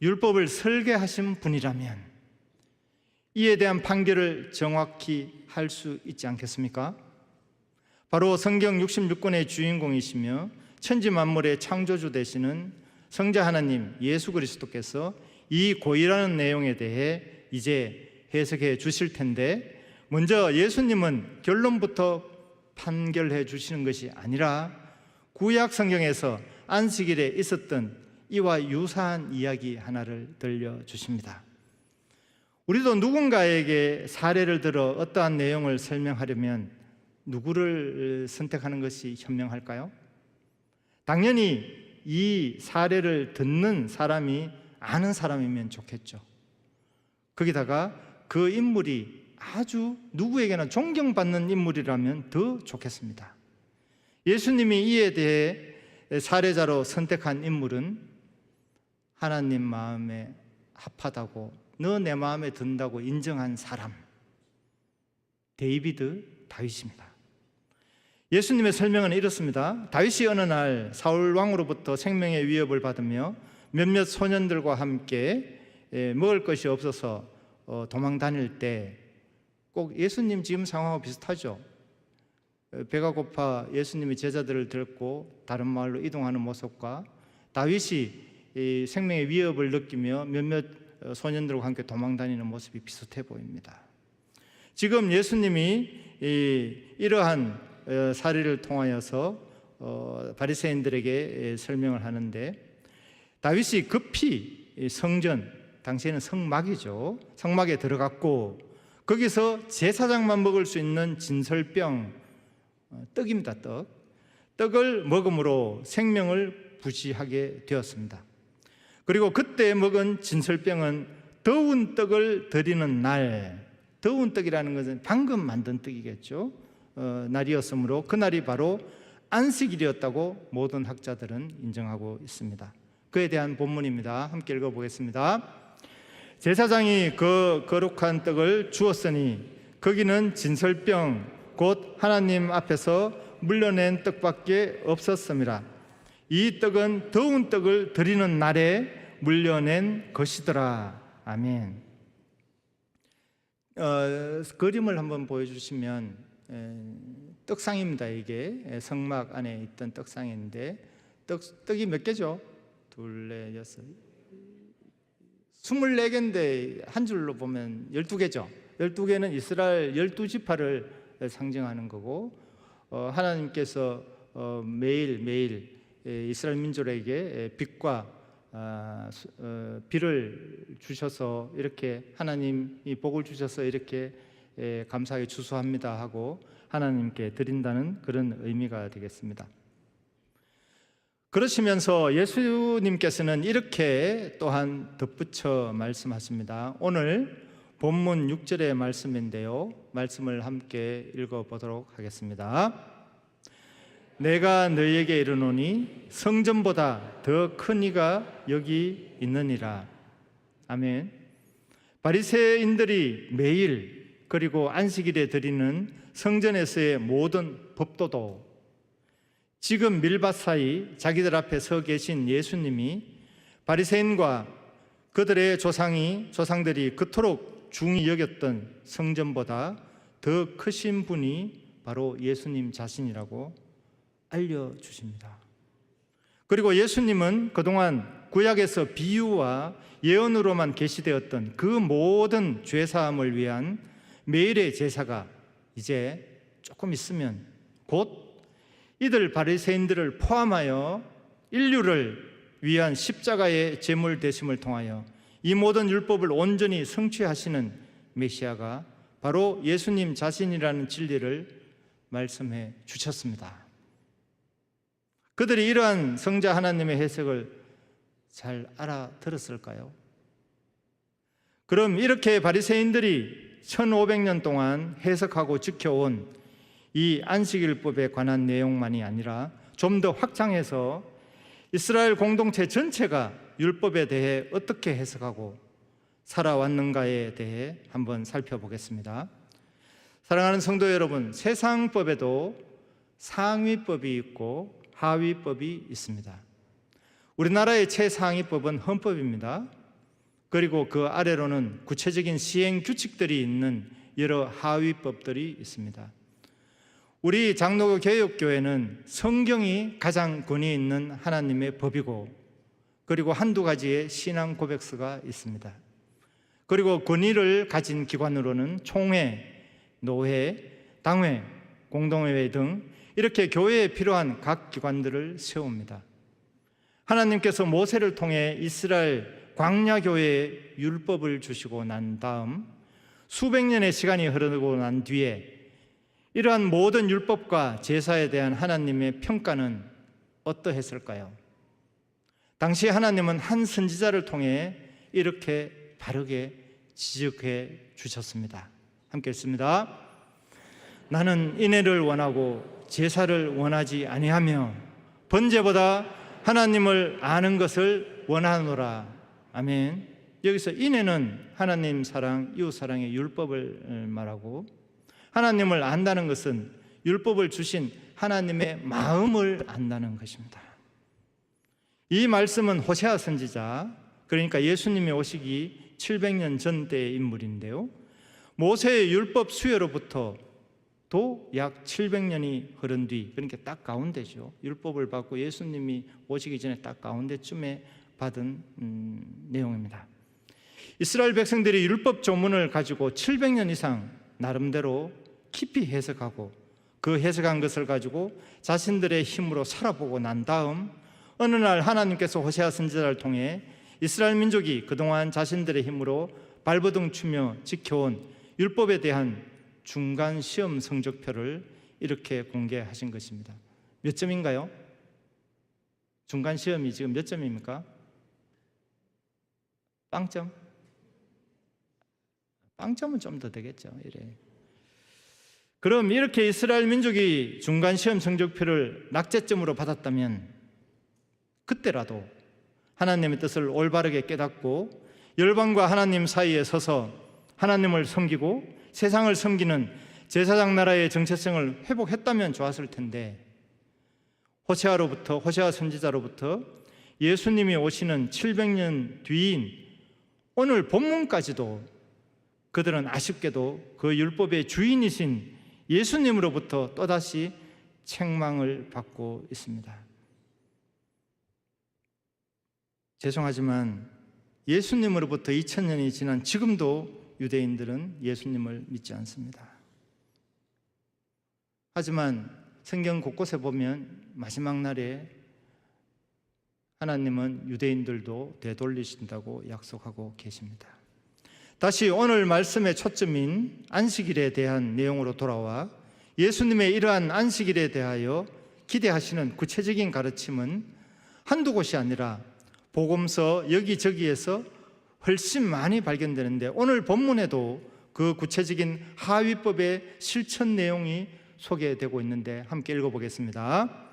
율법을 설계하신 분이라면 이에 대한 판결을 정확히 할 수 있지 않겠습니까? 바로 성경 66권의 주인공이시며 천지 만물의 창조주 되시는 성자 하나님 예수 그리스도께서 이 고의라는 내용에 대해 이제 해석해 주실 텐데, 먼저 예수님은 결론부터 판결해 주시는 것이 아니라 구약 성경에서 안식일에 있었던 이와 유사한 이야기 하나를 들려주십니다. 우리도 누군가에게 사례를 들어 어떠한 내용을 설명하려면 누구를 선택하는 것이 현명할까요? 당연히 이 사례를 듣는 사람이 아는 사람이면 좋겠죠. 거기다가 그 인물이 아주 누구에게나 존경받는 인물이라면 더 좋겠습니다. 예수님이 이에 대해 사례자로 선택한 인물은 하나님 마음에 합하다고, 너 내 마음에 든다고 인정한 사람, 다윗입니다. 예수님의 설명은 이렇습니다. 다윗이 어느 날 사울 왕으로부터 생명의 위협을 받으며 몇몇 소년들과 함께 먹을 것이 없어서 도망 다닐 때, 꼭 예수님 지금 상황하고 비슷하죠. 배가 고파 예수님이 제자들을 들고 다른 마을로 이동하는 모습과 다윗이 이 생명의 위협을 느끼며 몇몇 소년들과 함께 도망 다니는 모습이 비슷해 보입니다. 지금 예수님이 이러한 사례를 통하여서 바리새인들에게 설명을 하는데, 다윗이 급히 성전, 당시에는 성막이죠, 성막에 들어갔고 거기서 제사장만 먹을 수 있는 진설병, 떡입니다. 떡을 먹음으로 생명을 부지하게 되었습니다. 그리고 그때 먹은 진설병은 더운 떡을 드리는 날, 더운 떡이라는 것은 방금 만든 떡이겠죠, 날이었으므로 그날이 바로 안식일이었다고 모든 학자들은 인정하고 있습니다. 그에 대한 본문입니다. 함께 읽어보겠습니다. 제사장이 그 거룩한 떡을 주었으니 거기는 진설병 곧 하나님 앞에서 물려낸 떡밖에 없었습니다. 이 떡은 더운 떡을 드리는 날에 물려낸 것이더라. 아멘. 그림을 한번 보여주시면, 떡상입니다. 이게 성막 안에 있던 떡상인데 떡이 몇 개죠? 둘, 넷, 여섯, 24개인데 한 줄로 보면 12개죠. 12개는 이스라엘 12지파를 상징하는 거고, 하나님께서 매일 이스라엘 민족에게 빛과 비를 주셔서 이렇게 하나님이 복을 주셔서 이렇게 감사하게 추수합니다 하고 하나님께 드린다는 그런 의미가 되겠습니다. 그러시면서 예수님께서는 이렇게 또한 덧붙여 말씀하십니다. 오늘 본문 6절의 말씀인데요, 말씀을 함께 읽어보도록 하겠습니다. 내가 너희에게 이르노니 성전보다 더 큰 이가 여기 있느니라. 아멘. 바리새인들이 매일 그리고 안식일에 드리는 성전에서의 모든 법도도 지금 밀밭 사이 자기들 앞에 서 계신 예수님이 바리새인과 그들의 조상들이 그토록 중히 여겼던 성전보다 더 크신 분이 바로 예수님 자신이라고 알려주십니다. 그리고 예수님은 그동안 구약에서 비유와 예언으로만 계시되었던 그 모든 죄사함을 위한 매일의 제사가 이제 조금 있으면 곧 이들 바리새인들을 포함하여 인류를 위한 십자가의 제물 되심을 통하여 이 모든 율법을 온전히 성취하시는 메시아가 바로 예수님 자신이라는 진리를 말씀해 주셨습니다. 그들이 이러한 성자 하나님의 해석을 잘 알아들었을까요? 그럼 이렇게 바리새인들이 1500년 동안 해석하고 지켜온 이 안식일법에 관한 내용만이 아니라 좀 더 확장해서 이스라엘 공동체 전체가 율법에 대해 어떻게 해석하고 살아왔는가에 대해 한번 살펴보겠습니다. 사랑하는 성도 여러분, 세상법에도 상위법이 있고 하위법이 있습니다. 우리나라의 최상위법은 헌법입니다. 그리고 그 아래로는 구체적인 시행 규칙들이 있는 여러 하위법들이 있습니다. 우리 장로교 개혁교회는 성경이 가장 권위 있는 하나님의 법이고, 그리고 한두 가지의 신앙 고백서가 있습니다. 그리고 권위를 가진 기관으로는 총회, 노회, 당회, 공동회 등 이렇게 교회에 필요한 각 기관들을 세웁니다. 하나님께서 모세를 통해 이스라엘 광야교회에 율법을 주시고 난 다음 수백 년의 시간이 흐르고 난 뒤에 이러한 모든 율법과 제사에 대한 하나님의 평가는 어떠했을까요? 당시 하나님은 한 선지자를 통해 이렇게 바르게 지적해 주셨습니다. 함께 읽습니다. 나는 인애를 원하고 제사를 원하지 아니하며 번제보다 하나님을 아는 것을 원하노라. 아멘. 여기서 인애는 하나님 사랑, 이웃 사랑의 율법을 말하고, 하나님을 안다는 것은 율법을 주신 하나님의 마음을 안다는 것입니다. 이 말씀은 호세아 선지자, 그러니까 예수님이 오시기 700년 전 때의 인물인데요, 모세의 율법 수여로부터 또 약 700년이 흐른 뒤, 그러니까 딱 가운데죠. 율법을 받고 예수님이 오시기 전에 딱 가운데쯤에 받은 내용입니다. 이스라엘 백성들이 율법 조문을 가지고 700년 이상 나름대로 깊이 해석하고, 그 해석한 것을 가지고 자신들의 힘으로 살아보고 난 다음 어느 날 하나님께서 호세아 선지자를 통해 이스라엘 민족이 그동안 자신들의 힘으로 발버둥 치며 지켜온 율법에 대한 중간 시험 성적표를 이렇게 공개하신 것입니다. 몇 점인가요? 중간 시험이 지금 몇 점입니까? 빵점? 빵점은 좀 더 되겠죠. 이래. 그럼 이렇게 이스라엘 민족이 중간 시험 성적표를 낙제점으로 받았다면 그때라도 하나님의 뜻을 올바르게 깨닫고 열방과 하나님 사이에 서서 하나님을 섬기고 세상을 섬기는 제사장 나라의 정체성을 회복했다면 좋았을 텐데, 호세아 선지자로부터 예수님이 오시는 700년 뒤인 오늘 본문까지도 그들은 아쉽게도 그 율법의 주인이신 예수님으로부터 또다시 책망을 받고 있습니다. 죄송하지만 예수님으로부터 2000년이 지난 지금도 유대인들은 예수님을 믿지 않습니다. 하지만 성경 곳곳에 보면 마지막 날에 하나님은 유대인들도 되돌리신다고 약속하고 계십니다. 다시 오늘 말씀의 초점인 안식일에 대한 내용으로 돌아와 예수님의 이러한 안식일에 대하여 기대하시는 구체적인 가르침은 한두 곳이 아니라 복음서 여기저기에서 훨씬 많이 발견되는데, 오늘 본문에도 그 구체적인 하위법의 실천 내용이 소개되고 있는데 함께 읽어보겠습니다.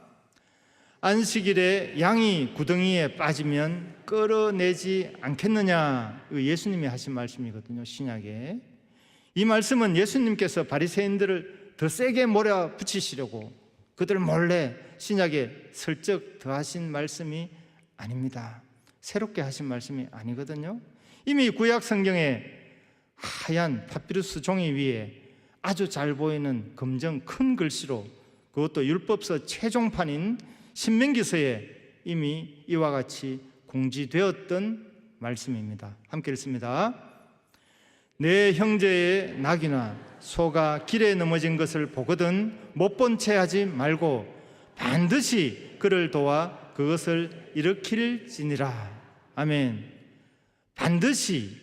안식일에 양이 구덩이에 빠지면 끌어내지 않겠느냐, 예수님이 하신 말씀이거든요, 신약에. 이 말씀은 예수님께서 바리새인들을 더 세게 몰아붙이시려고 그들 몰래 신약에 슬쩍 더하신 말씀이 아닙니다. 새롭게 하신 말씀이 아니거든요. 이미 구약 성경에 하얀 파피루스 종이 위에 아주 잘 보이는 검정 큰 글씨로, 그것도 율법서 최종판인 신명기서에 이미 이와 같이 공지되었던 말씀입니다. 함께 읽습니다. 내 형제의 낙이나 소가 길에 넘어진 것을 보거든 못 본 채 하지 말고 반드시 그를 도와 그것을 일으킬지니라. 아멘. 반드시,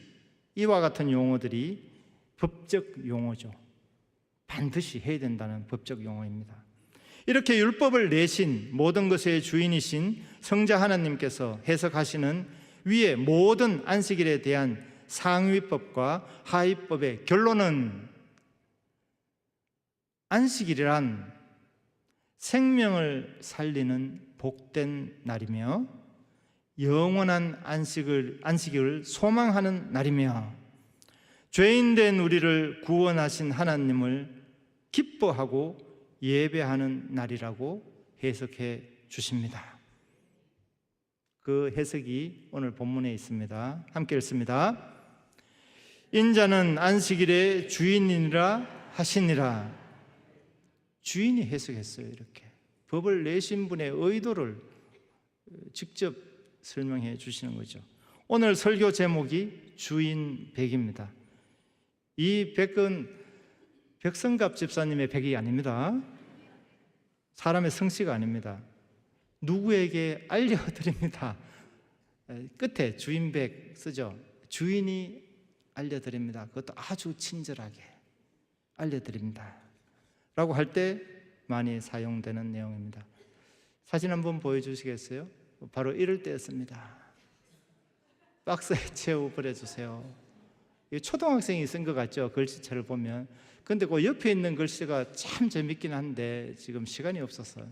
이와 같은 용어들이 법적 용어죠. 반드시 해야 된다는 법적 용어입니다. 이렇게 율법을 내신 모든 것의 주인이신 성자 하나님께서 해석하시는 위의 모든 안식일에 대한 상위법과 하위법의 결론은, 안식일이란 생명을 살리는 복된 날이며 영원한 안식을 소망하는 날이며 죄인된 우리를 구원하신 하나님을 기뻐하고 예배하는 날이라고 해석해 주십니다. 그 해석이 오늘 본문에 있습니다. 함께 읽습니다. 인자는 안식일의 주인이라 하시니라. 주인이 해석했어요. 이렇게 법을 내신 분의 의도를 직접 설명해 주시는 거죠. 오늘 설교 제목이 주인 백입니다. 이 백은 백성갑 집사님의 백이 아닙니다. 사람의 성씨가 아닙니다. 누구에게 알려드립니다. 끝에 주인백 쓰죠. 주인이 알려드립니다. 그것도 아주 친절하게 알려드립니다 라고 할 때 많이 사용되는 내용입니다. 사진 한번 보여주시겠어요? 바로 이럴 때였습니다. 박스에 채워 버려주세요. 이 초등학생이 쓴 것 같죠? 글씨체를 보면. 근데 그 옆에 있는 글씨가 참 재밌긴 한데 지금 시간이 없어서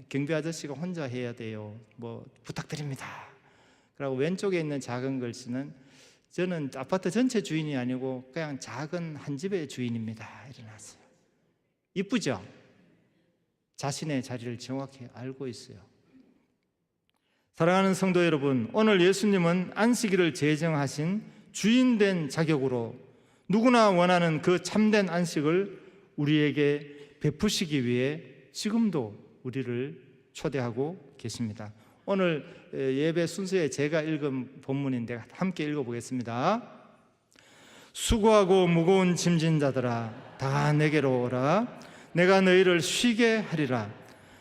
경비 아저씨가 혼자 해야 돼요. 뭐 부탁드립니다. 그리고 왼쪽에 있는 작은 글씨는 저는 아파트 전체 주인이 아니고 그냥 작은 한 집의 주인입니다. 일어났어요. 이쁘죠? 자신의 자리를 정확히 알고 있어요. 사랑하는 성도 여러분, 오늘 예수님은 안식일을 제정하신 주인된 자격으로 누구나 원하는 그 참된 안식을 우리에게 베푸시기 위해 지금도 우리를 초대하고 계십니다. 오늘 예배 순서에 제가 읽은 본문인데 함께 읽어보겠습니다. 수고하고 무거운 짐진 자들아 다 내게로 오라. 내가 너희를 쉬게 하리라.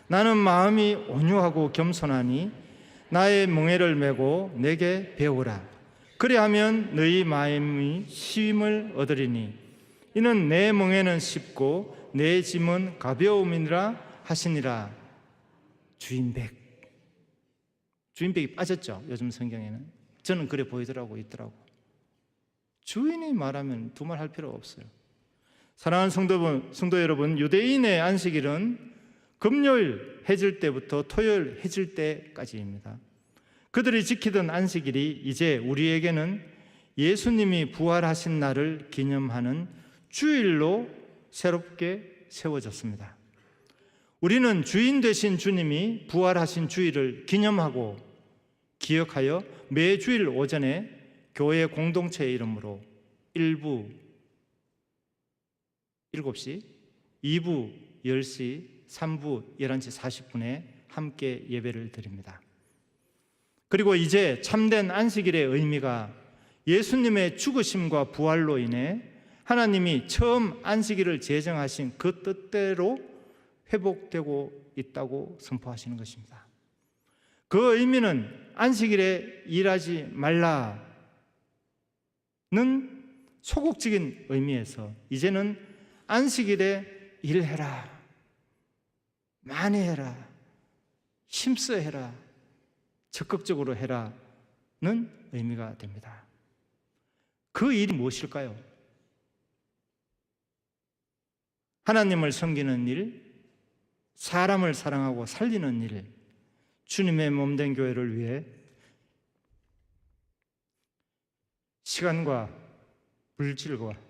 나는 마음이 온유하고 겸손하니 나의 멍에를 메고 내게 배우라. 그리하면 너희 마음이 쉼을 얻으리니 이는 내 멍에는 쉽고 내 짐은 가벼움이니라 하시니라. 주인백이 빠졌죠. 요즘 성경에는. 저는 그래 보이더라고 있더라고. 주인이 말하면 두말 할 필요 없어요. 사랑하는 성도 여러분, 유대인의 안식일은 금요일 해질 때부터 토요일 해질 때까지입니다. 그들이 지키던 안식일이 이제 우리에게는 예수님이 부활하신 날을 기념하는 주일로 새롭게 세워졌습니다. 우리는 주인 되신 주님이 부활하신 주일을 기념하고 기억하여 매주일 오전에 교회 공동체의 이름으로 1부 7시, 2부 10시, 3부 11시 40분에 함께 예배를 드립니다. 그리고 이제 참된 안식일의 의미가 예수님의 죽으심과 부활로 인해 하나님이 처음 안식일을 제정하신 그 뜻대로 회복되고 있다고 선포하시는 것입니다. 그 의미는 안식일에 일하지 말라는 소극적인 의미에서 이제는 안식일에 일해라, 많이 해라, 힘써 해라, 적극적으로 해라는 의미가 됩니다. 그 일이 무엇일까요? 하나님을 섬기는 일, 사람을 사랑하고 살리는 일, 주님의 몸된 교회를 위해 시간과 물질과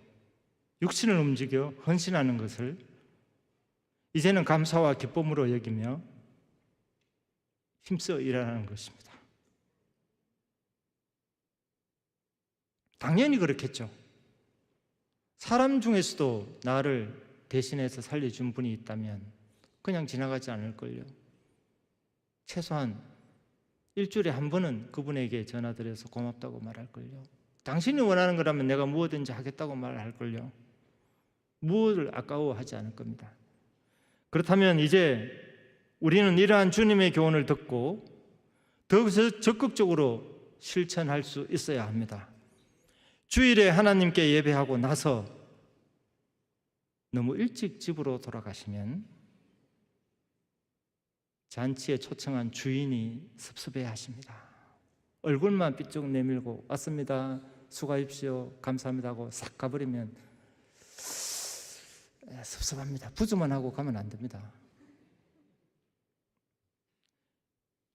육신을 움직여 헌신하는 것을 이제는 감사와 기쁨으로 여기며 힘써 일하는 것입니다. 당연히 그렇겠죠. 사람 중에서도 나를 대신해서 살려준 분이 있다면 그냥 지나가지 않을걸요. 최소한 일주일에 한 번은 그분에게 전화드려서 고맙다고 말할걸요. 당신이 원하는 거라면 내가 무엇든지 하겠다고 말할걸요. 무엇을 아까워하지 않을 겁니다. 그렇다면 이제 우리는 이러한 주님의 교훈을 듣고 더 적극적으로 실천할 수 있어야 합니다. 주일에 하나님께 예배하고 나서 너무 일찍 집으로 돌아가시면 잔치에 초청한 주인이 섭섭해 하십니다. 얼굴만 삐쭉 내밀고 왔습니다, 수고하십시오, 감사합니다 하고 싹 가버리면 섭섭합니다. 부주만 하고 가면 안 됩니다.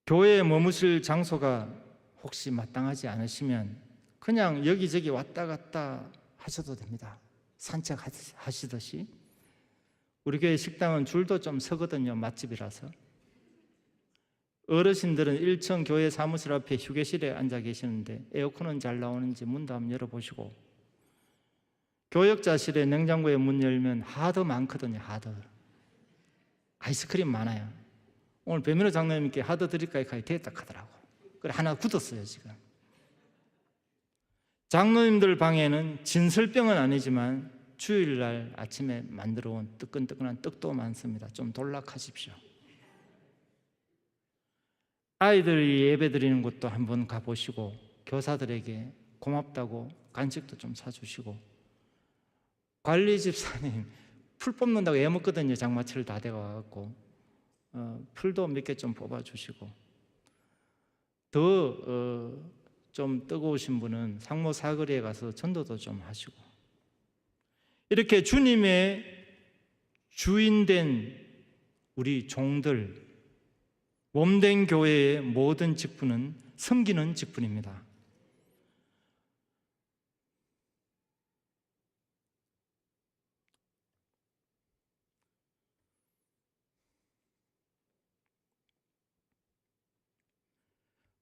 교회에 머무실 장소가 혹시 마땅하지 않으시면 그냥 여기저기 왔다 갔다 하셔도 됩니다. 산책하시듯이. 우리 교회 식당은 줄도 좀 서거든요. 맛집이라서. 어르신들은 1층 교회 사무실 앞에 휴게실에 앉아 계시는데 에어컨은 잘 나오는지 문도 한번 열어보시고, 교역자실에 냉장고에 문 열면 하드 많거든요. 하드 아이스크림 많아요. 오늘 배민호 장로님께 하드 드릴까요? 됐다 하더라고. 그래 하나 굳었어요. 지금 장로님들 방에는 진설병은 아니지만 주일날 아침에 만들어 온 뜨끈뜨끈한 떡도 많습니다. 좀 돌락하십시오. 아이들이 예배 드리는 곳도 한번 가보시고 교사들에게 고맙다고 간식도 좀 사주시고, 관리 집사님 풀 뽑는다고 애먹거든요. 장마철 다 돼가갖고 풀도 몇 개 좀 뽑아주시고, 더 좀 뜨거우신 분은 상모 사거리에 가서 전도도 좀 하시고, 이렇게 주님의 주인된 우리 종들, 몸된 교회의 모든 직분은 섬기는 직분입니다.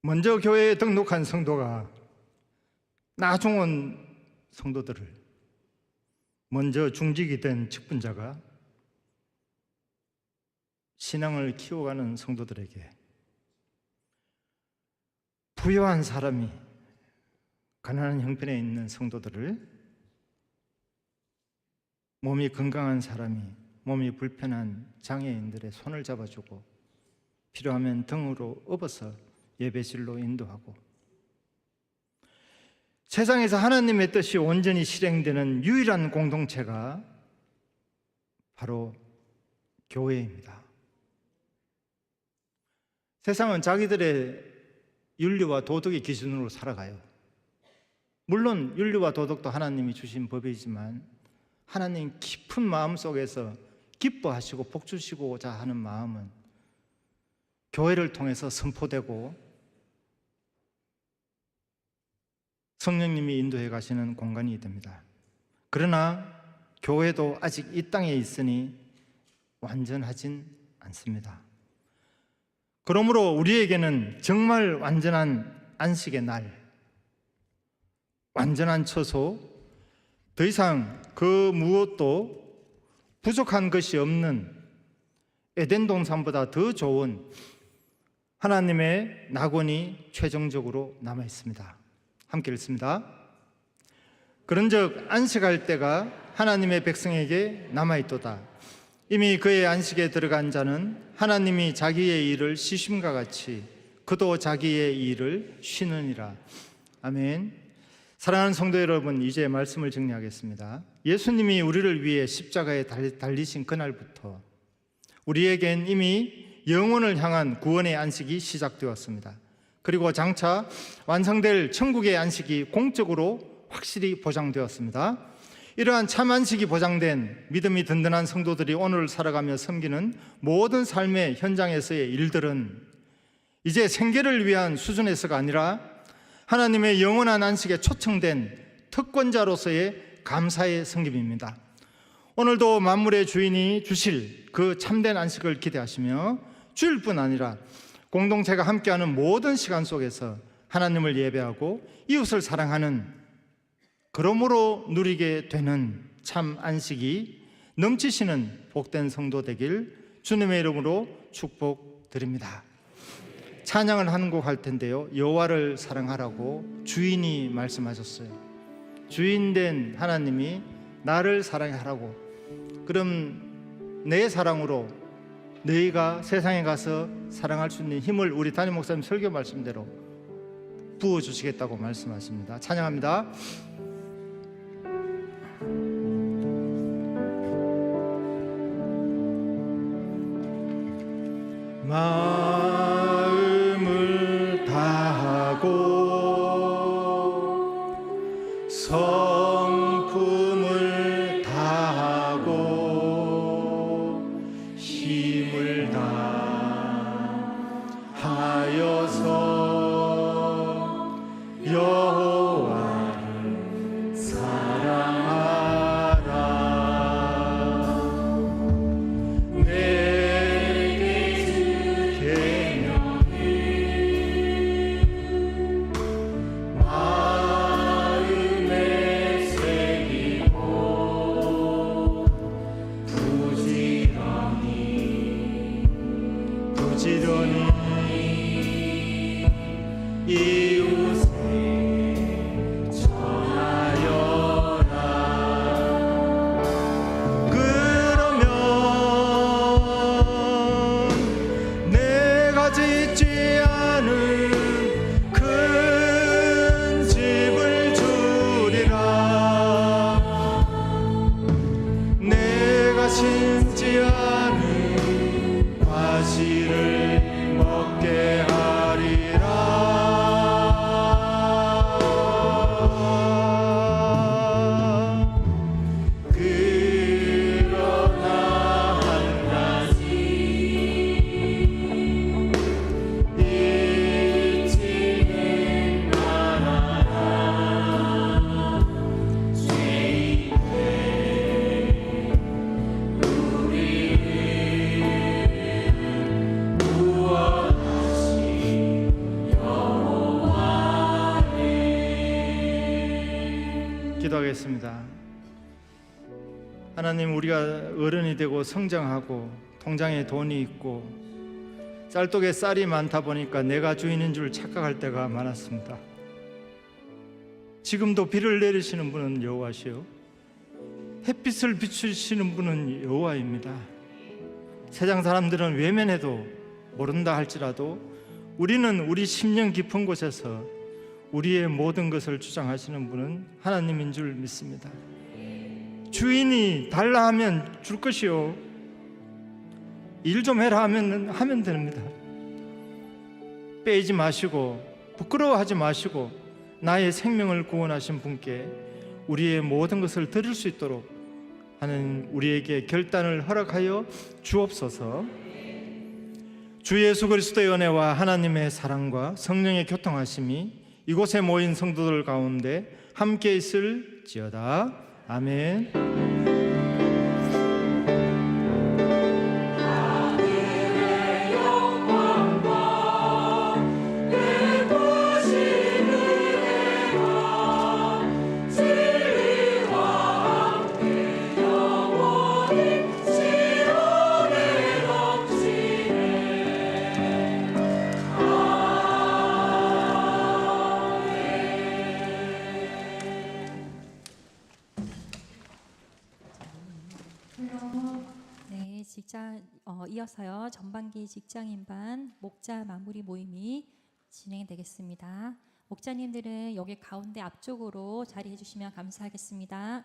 먼저 교회에 등록한 성도가 나중 온 성도들을, 먼저 중직이 된 직분자가 신앙을 키워가는 성도들에게, 부유한 사람이 가난한 형편에 있는 성도들을, 몸이 건강한 사람이 몸이 불편한 장애인들의 손을 잡아주고 필요하면 등으로 업어서 예배실로 인도하고, 세상에서 하나님의 뜻이 온전히 실행되는 유일한 공동체가 바로 교회입니다. 세상은 자기들의 윤리와 도덕의 기준으로 살아가요. 물론 윤리와 도덕도 하나님이 주신 법이지만 하나님 깊은 마음 속에서 기뻐하시고 복 주시고자 하는 마음은 교회를 통해서 선포되고 성령님이 인도해 가시는 공간이 됩니다. 그러나 교회도 아직 이 땅에 있으니 완전하진 않습니다. 그러므로 우리에게는 정말 완전한 안식의 날, 완전한 처소, 더 이상 그 무엇도 부족한 것이 없는 에덴 동산보다 더 좋은 하나님의 낙원이 최종적으로 남아 있습니다. 함께 읽습니다. 그런즉 안식할 때가 하나님의 백성에게 남아 있도다. 이미 그의 안식에 들어간 자는 하나님이 자기의 일을 쉬심과 같이 그도 자기의 일을 쉬느니라. 아멘. 사랑하는 성도 여러분, 이제 말씀을 정리하겠습니다. 예수님이 우리를 위해 십자가에 달리신 그날부터 우리에겐 이미 영혼을 향한 구원의 안식이 시작되었습니다. 그리고 장차 완성될 천국의 안식이 공적으로 확실히 보장되었습니다. 이러한 참 안식이 보장된 믿음이 든든한 성도들이 오늘 살아가며 섬기는 모든 삶의 현장에서의 일들은 이제 생계를 위한 수준에서가 아니라 하나님의 영원한 안식에 초청된 특권자로서의 감사의 섬김입니다. 오늘도 만물의 주인이 주실 그 참된 안식을 기대하시며 주일 뿐 아니라 공동체가 함께하는 모든 시간 속에서 하나님을 예배하고 이웃을 사랑하는, 그러므로 누리게 되는 참 안식이 넘치시는 복된 성도 되길 주님의 이름으로 축복드립니다. 찬양을 한 곡 할 텐데요, 여호와를 사랑하라고 주인이 말씀하셨어요. 주인된 하나님이 나를 사랑하라고. 그럼 내 사랑으로 너희가 세상에 가서 사랑할 수 있는 힘을 우리 담임 목사님 설교 말씀대로 부어주시겠다고 말씀하십니다. 찬양합니다. 마음을 다하고 성품을 다하고 힘을 다하여서 여호와를 사랑하라. 내게 주게 기도하겠습니다. 하나님, 우리가 어른이 되고 성장하고 통장에 돈이 있고 쌀독에 쌀이 많다 보니까 내가 주인인 줄 착각할 때가 많았습니다. 지금도 비를 내리시는 분은 여호와시요 햇빛을 비추시는 분은 여호와입니다. 세상 사람들은 외면해도 모른다 할지라도 우리는 우리 심령 깊은 곳에서 우리의 모든 것을 주장하시는 분은 하나님인 줄 믿습니다. 주인이 달라 하면 줄 것이요, 일 좀 해라 하면 됩니다. 빼지 마시고 부끄러워하지 마시고 나의 생명을 구원하신 분께 우리의 모든 것을 드릴 수 있도록 하는 우리에게 결단을 허락하여 주옵소서. 주 예수 그리스도의 은혜와 하나님의 사랑과 성령의 교통하심이 이곳에 모인 성도들 가운데 함께 있을지어다. 아멘. 네, 이어서요 전반기 직장인반 목자 마무리 모임이 진행되겠습니다. 목자님들은 여기 가운데 앞쪽으로 자리해 주시면 감사하겠습니다.